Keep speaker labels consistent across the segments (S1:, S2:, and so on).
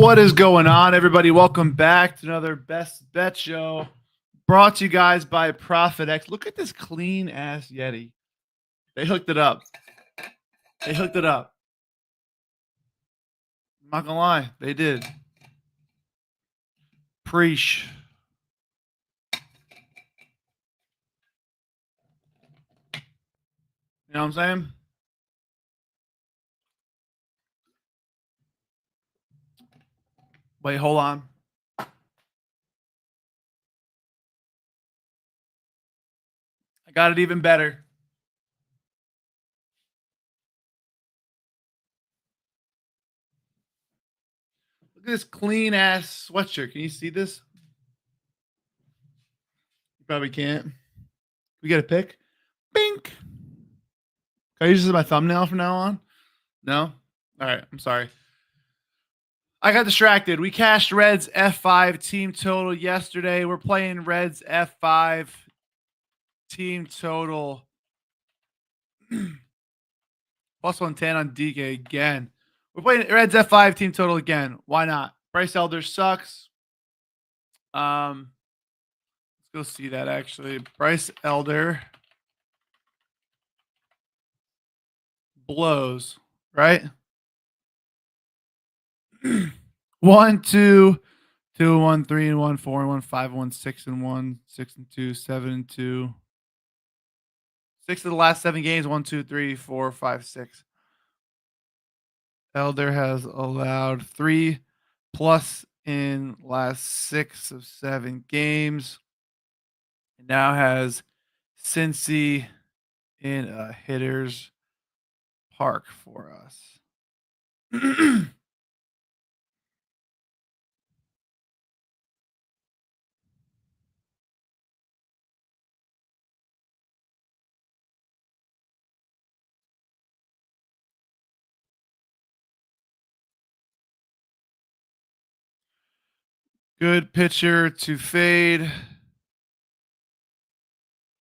S1: What is going on, everybody? Welcome back to another Best Bet Show brought to you guys by Profit X. Look at this clean ass Yeti. They hooked it up. They hooked it up. I'm not gonna lie, they did. Preach. You know what I'm saying? Wait, hold on. I got it even better. Look at this clean ass sweatshirt. Can you see this? You probably can't. We get a pic. Bink. Can I use this as my thumbnail from now on? No? All right. I'm sorry. I got distracted. We cashed Reds F5 team total yesterday. We're playing Reds F5 team total plus 110 on DK again. We're playing Reds F5 team total again. Why not? Bryce Elder sucks. Let's go see that actually. Bryce Elder blows, right? 1, 2, 2, 1, 3, and 1, 4, and 1, 5, and 1, 6, and 1, 6, and 2, 7, and 2. 6 of the last 7 games. 1, 2, 3, 4, 5, 6. Elder has allowed 3 plus in last 6 of 7 games. And now has Cincy in a hitter's park for us. Good pitcher to fade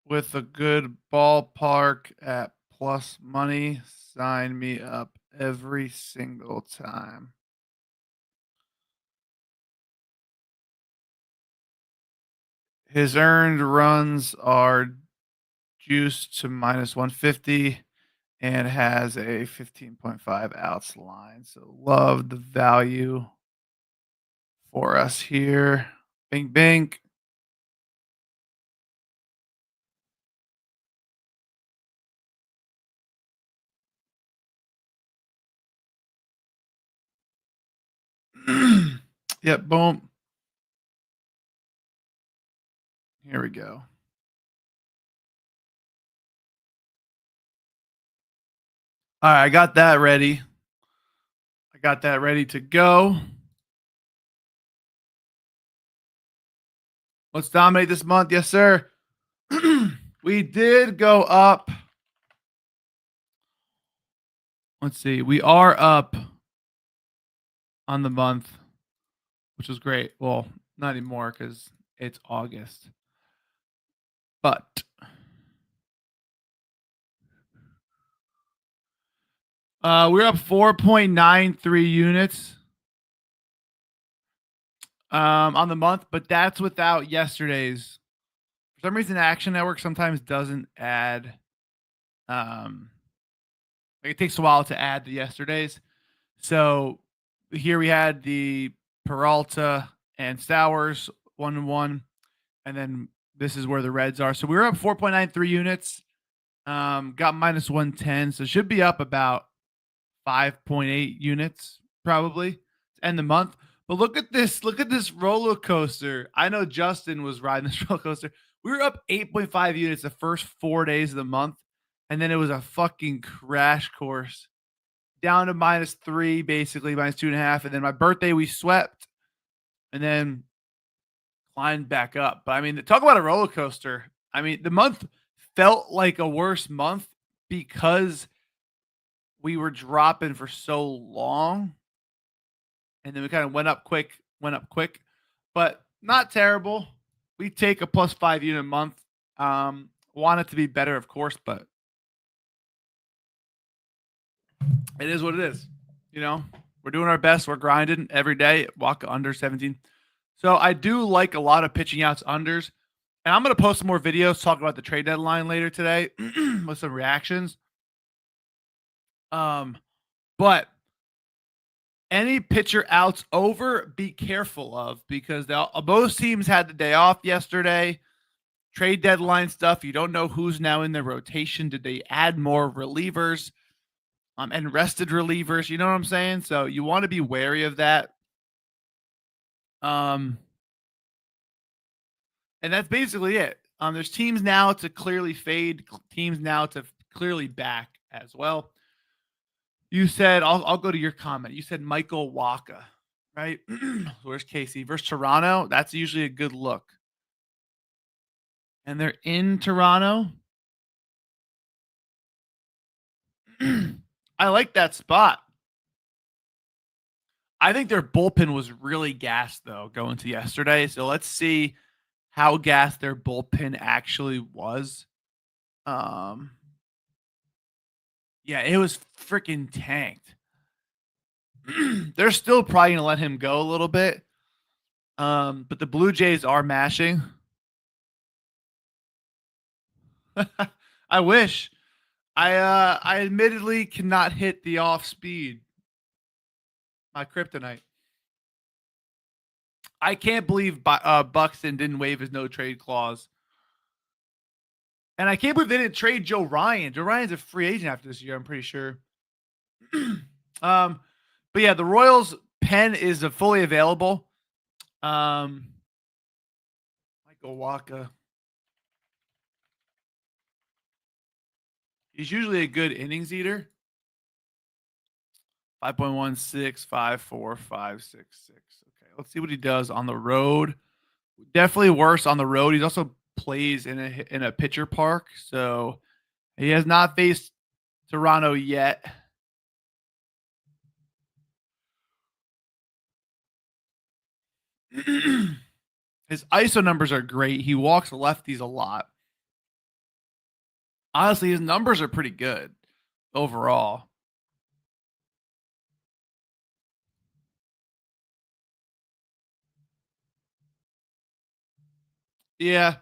S1: with a good ballpark at plus money. Sign me up every single time. His earned runs are juiced to minus 150 and has a 15.5 outs line. So love the value for us here. Bing, bing. Yep, boom. Here we go. All right, I got that ready. I got that ready to go. Let's dominate this month. Yes, sir. We did go up. Let's see. We are up on the month, which was great. Well, not anymore because it's August. But we're up 4.93 units on the month, but that's without yesterday's. For some reason, Action Network sometimes doesn't add. It takes a while to add the yesterdays. So here we had the Peralta and Stowers 1-1, and then this is where the Reds are. So we were up 4.93 units. Got minus 110, so should be up about 5.8 units probably to end the month. But look at this roller coaster. I know Justin was riding this roller coaster. We were up 8.5 units the first 4 days of the month, and then it was a fucking crash course down to -3, basically -2.5. And then my birthday, we swept and then climbed back up. But I mean, talk about a roller coaster. I mean, the month felt like a worse month because we were dropping for so long. And then we kind of went up quick, but not terrible. We take a +5 unit month. Want it to be better, of course, but it is what it is, you know? We're doing our best. We're grinding every day. Walk under 17. So I do like a lot of pitching outs unders. And I'm going to post some more videos talking about the trade deadline later today with some reactions. But any pitcher outs over, be careful of because most teams had the day off yesterday. Trade deadline stuff. You don't know who's now in the rotation. Did they add more relievers and rested relievers? You know what I'm saying? So you want to be wary of that. And that's basically it. There's teams now to clearly fade, teams now to clearly back as well. You said, I'll go to your comment. You said Michael Waka, right? Where's Casey versus Toronto? That's usually a good look. And they're in Toronto. I like that spot. I think their bullpen was really gassed, though, going to yesterday. So let's see how gassed their bullpen actually was. Yeah, it was freaking tanked. They're still probably gonna let him go a little bit. But the Blue Jays are mashing. I wish. I admittedly cannot hit the off speed. My kryptonite. I can't believe Buxton didn't waive his no trade clause. And I can't believe they didn't trade Joe Ryan. Joe Ryan's a free agent after this year, I'm pretty sure. But yeah, the Royals pen is fully available. Michael Waka. He's usually a good innings eater. 5.16, 5.4, 5.66. Okay, let's see what he does on the road. Definitely worse on the road. He also plays in a pitcher park, so he has not faced Toronto yet. His ISO numbers are great. He walks lefties a lot. Honestly, his numbers are pretty good overall. Yeah.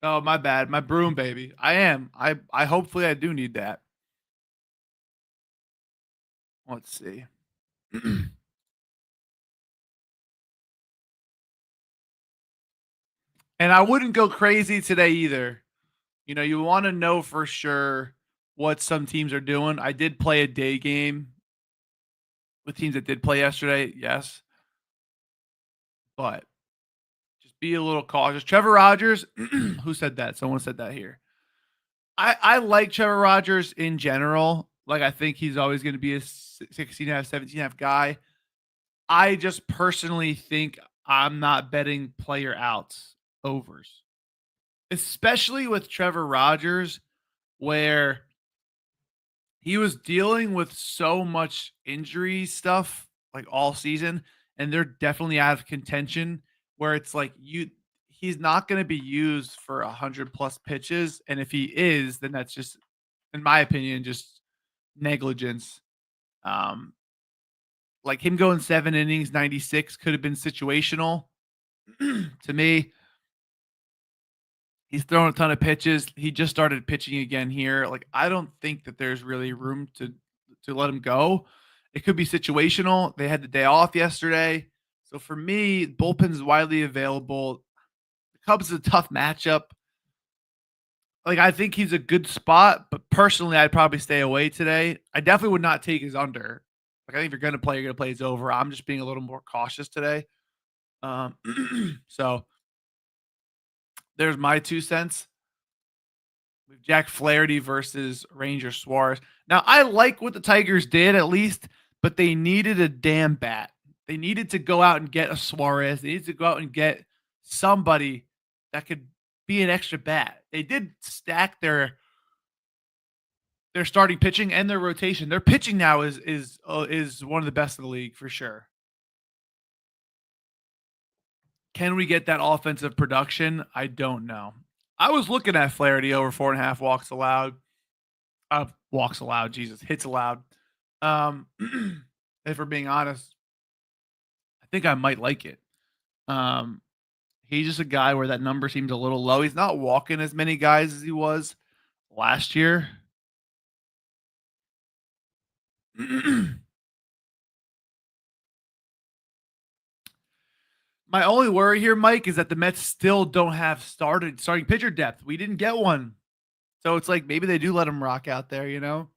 S1: Oh, my bad. My broom baby. I am. I hopefully I do need that. Let's see. And I wouldn't go crazy today either. You know, you want to know for sure what some teams are doing. I did play a day game with teams that did play yesterday, yes. But just be a little cautious. Trevor Rogers, who said that? Someone said that here. I like Trevor Rogers in general. Like, I think he's always going to be a 16.5, 17.5 guy. I just personally think I'm not betting player outs overs, especially with Trevor Rogers, where he was dealing with so much injury stuff like all season, and they're definitely out of contention. Where it's like he's not going to be used for 100+ pitches, and if he is, then that's just, in my opinion, just negligence. Like him going 7 innings, 96 could have been situational. To me, he's thrown a ton of pitches. He just started pitching again here. Like, I don't think that there's really room to let him go. It could be situational. They had the day off yesterday. So for me, bullpen's widely available. The Cubs is a tough matchup. Like, I think he's a good spot, but personally, I'd probably stay away today. I definitely would not take his under. Like, I think if you're going to play, you're going to play his over. I'm just being a little more cautious today. So there's my 2 cents. With Jack Flaherty versus Ranger Suarez. Now, I like what the Tigers did at least, but they needed a damn bat. They needed to go out and get a Suarez. They needed to go out and get somebody that could be an extra bat. They did stack their starting pitching and their rotation. Their pitching now is one of the best in the league for sure. Can we get that offensive production? I don't know. I was looking at Flaherty over 4.5 walks allowed. Walks allowed, Jesus, hits allowed. Um, if we're being honest, I think I might like it. Um, he's just a guy where that number seems a little low. He's not walking as many guys as he was last year. My only worry here, Mike, is that the Mets still don't have starting pitcher depth. We didn't get one. So it's like maybe they do let him rock out there, you know?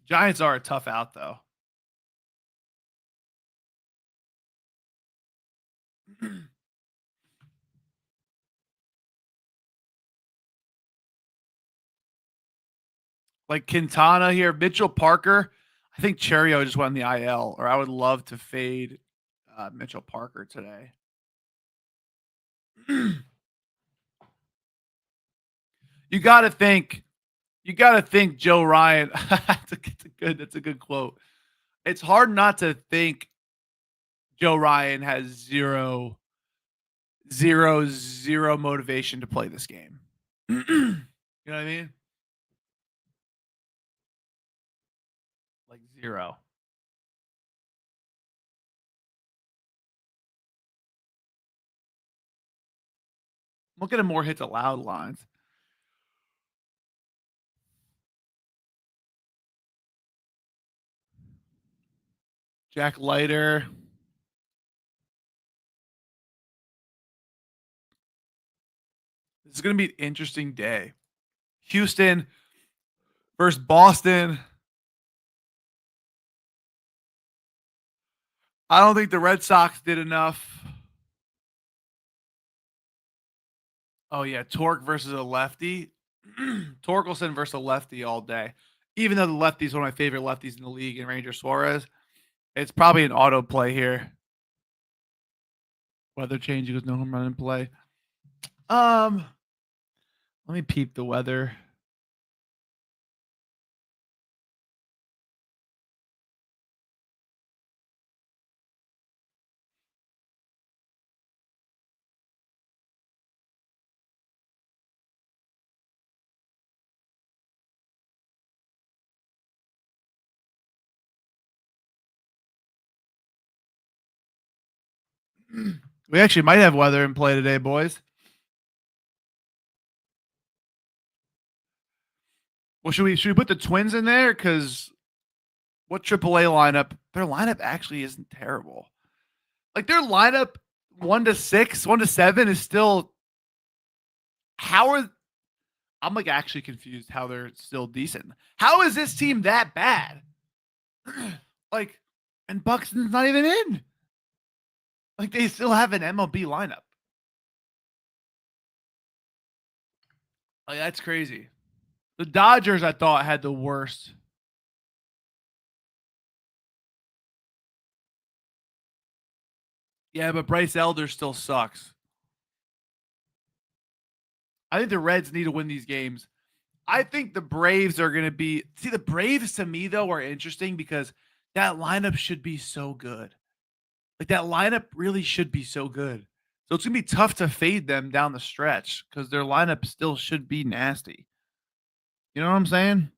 S1: Giants are a tough out though. Like Quintana here, Mitchell Parker. I think Cherio just went on the IL, or I would love to fade Mitchell Parker today. you got to think. You got to think Joe Ryan. That's a good quote. It's hard not to think Joe Ryan has zero motivation to play this game. You know what I mean? Like zero. Look at more hits allowed lines. Jack Leiter. This is going to be an interesting day. Houston versus Boston. I don't think the Red Sox did enough. Oh yeah, Torque versus a lefty. Torkelson versus a lefty all day. Even though the lefty is one of my favorite lefties in the league, and Ranger Suarez, it's probably an auto play here. Weather change equals no home run in play. Um, let me peep the weather. We actually might have weather in play today, boys. Well, should we put the Twins in there? Because what AAA lineup? Their lineup actually isn't terrible. Like their lineup 1 to 6, 1 to 7 is still. How are I'm like actually confused how they're still decent. How is this team that bad? Like, and Buxton's not even in. Like they still have an MLB lineup. Like that's crazy. The Dodgers, I thought, had the worst. Yeah, but Bryce Elder still sucks. I think the Reds need to win these games. I think the Braves are going to be. See, the Braves to me, though, are interesting because that lineup should be so good. Like, that lineup really should be so good. So it's going to be tough to fade them down the stretch because their lineup still should be nasty. You know what I'm saying?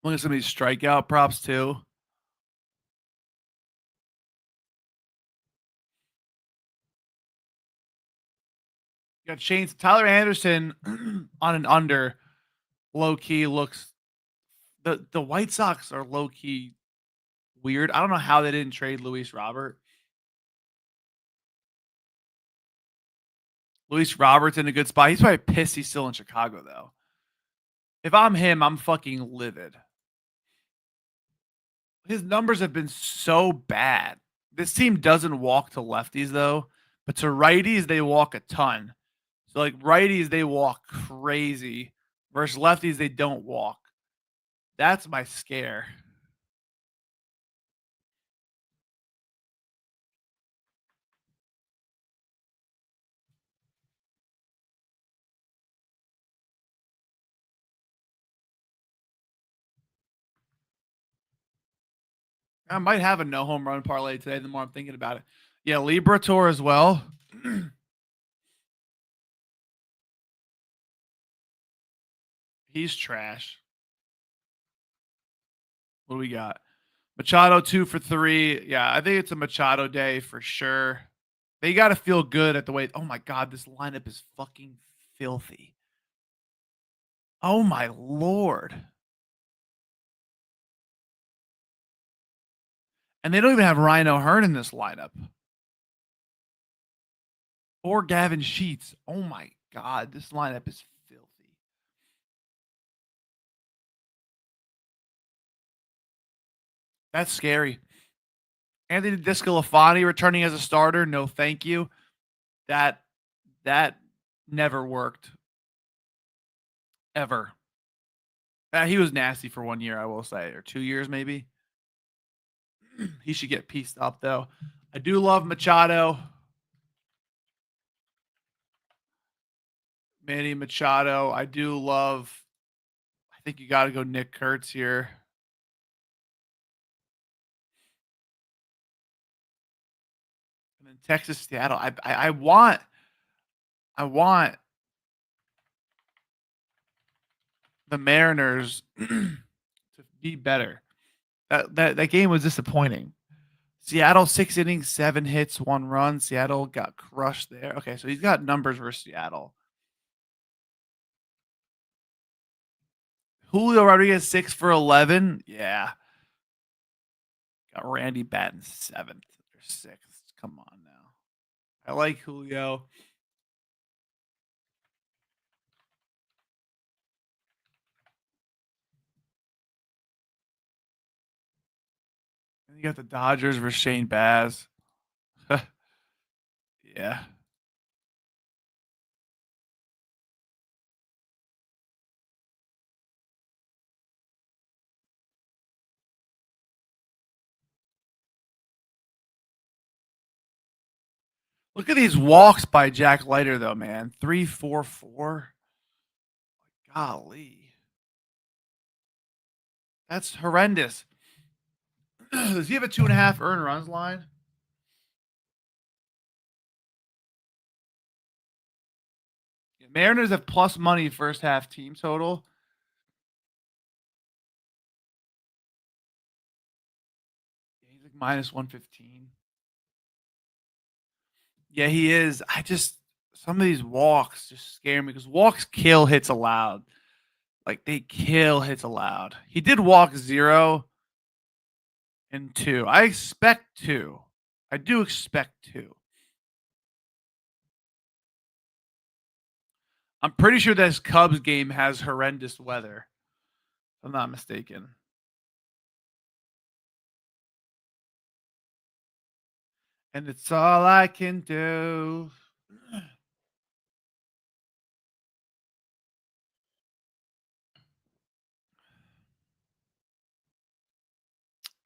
S1: Look at some of these strikeout props, too. You got Shane Tyler Anderson on an under. Low key looks. The White Sox are low key weird. I don't know how they didn't trade Luis Robert. Luis Robert's in a good spot. He's probably pissed he's still in Chicago, though. If I'm him, I'm fucking livid. His numbers have been so bad. This team doesn't walk to lefties, though, but to righties, they walk a ton. So, like, righties, they walk crazy versus lefties, they don't walk. That's my scare. I might have a no home run parlay today. The more I'm thinking about it, yeah, Libra Tour as well. He's trash. What do we got? Machado 2 for 3. Yeah, I think it's a Machado day for sure. They got to feel good at the way. Oh my god, this lineup is fucking filthy. Oh my lord. And they don't even have Ryan O'Hearn in this lineup. Or Gavin Sheets. Oh my god, this lineup is filthy. That's scary. Anthony Discalafani returning as a starter. No, thank you. That that never worked ever. He was nasty for 1 year, I will say, or 2 years maybe. He should get pieced up though. I do love Machado. Manny Machado. I do love. I think you got to go Nick Kurtz here. And then Texas Seattle. I want the Mariners to be better. That game was disappointing. Seattle 6 innings, 7 hits, 1 run. Seattle got crushed there. Okay, so he's got numbers for Seattle. Julio Rodriguez 6 for 11. Yeah, got Randy batting 7th or 6th. Come on now. I like Julio. And you got the Dodgers versus Shane Baz. Yeah. Look at these walks by Jack Leiter, though, man. 3-4-4. Golly. That's horrendous. Does he have a 2.5 earned runs line? Mariners have plus money first half team total. He's like minus 115. Yeah, he is. Some of these walks just scare me because walks kill hits allowed. Like they kill hits allowed. He did walk 0 and 2. I expect 2. I do expect 2. I'm pretty sure this Cubs game has horrendous weather. If I'm not mistaken. And it's all I can do.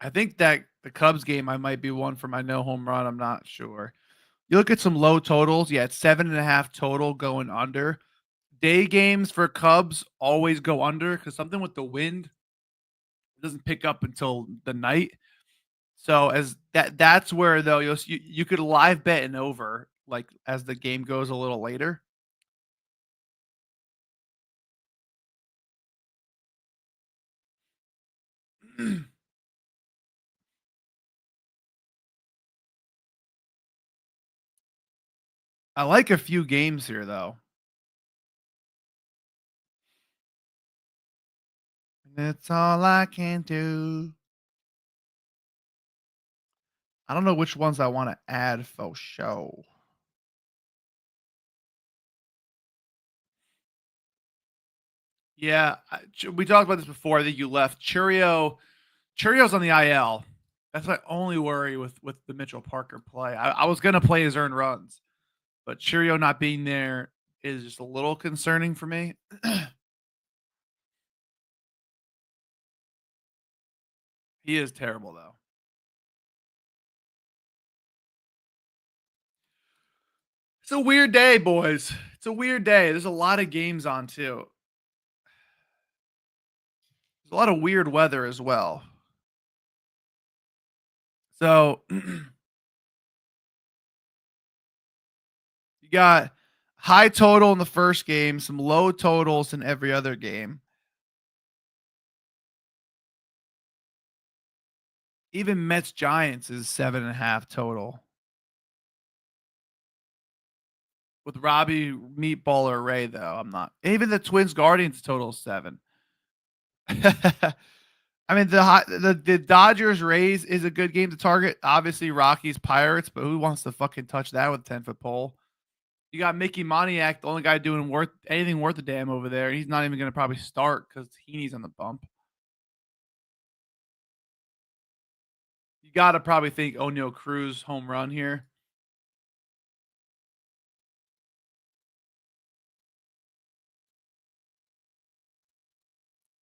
S1: I think that the Cubs game I might be one for my no home run. I'm not sure. You look at some low totals. Yeah, it's 7.5 total going under. Day games for Cubs always go under because something with the wind doesn't pick up until the night. So as that's where though you could live bet an over like as the game goes a little later. I like a few games here though. That's all I can do. I don't know which ones I want to add for show. Yeah, we talked about this before. I think you left Churio's on the IL. That's my only worry with the Mitchell Parker play. I was gonna play his earned runs, but Churio not being there is just a little concerning for me. He is terrible though. It's a weird day, boys. It's a weird day. There's a lot of games on too. There's a lot of weird weather as well. So you got high total in the first game, some low totals in every other game. Even Mets Giants is 7.5 total. With Robbie Meatball or Ray, though, I'm not. Even the Twins Guardians total is 7. I mean, the Dodgers Rays is a good game to target. Obviously, Rockies Pirates, but who wants to fucking touch that with a 10-foot pole? You got Mickey Moniak, the only guy doing anything worth a damn over there. He's not even going to probably start because Heaney's on the bump. You got to probably think O'Neal Cruz home run here.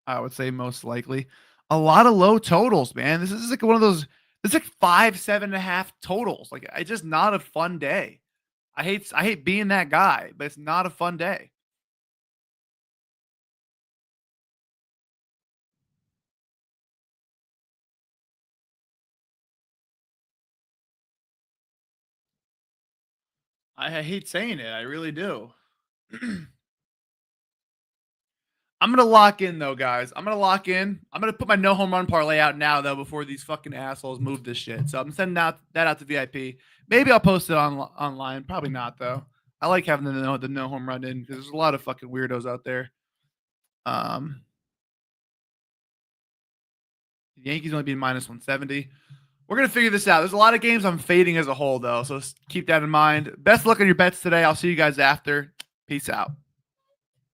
S1: I would say most likely. A lot of low totals, man. This is like one of those. It's like 5, 7.5 totals. Like it's just not a fun day. I hate being that guy, but it's not a fun day. I hate saying it. I really do. I'm gonna lock in though, guys. I'm gonna lock in. I'm gonna put my no home run parlay out now though before these fucking assholes move this shit. So I'm sending that out to VIP. Maybe I'll post it online. Probably not though. I like having the no home run in because there's a lot of fucking weirdos out there. Um, the Yankees only being minus 170. We're gonna figure this out. There's a lot of games I'm fading as a whole though, so keep that in mind. Best luck on your bets today. I'll see you guys after. Peace out.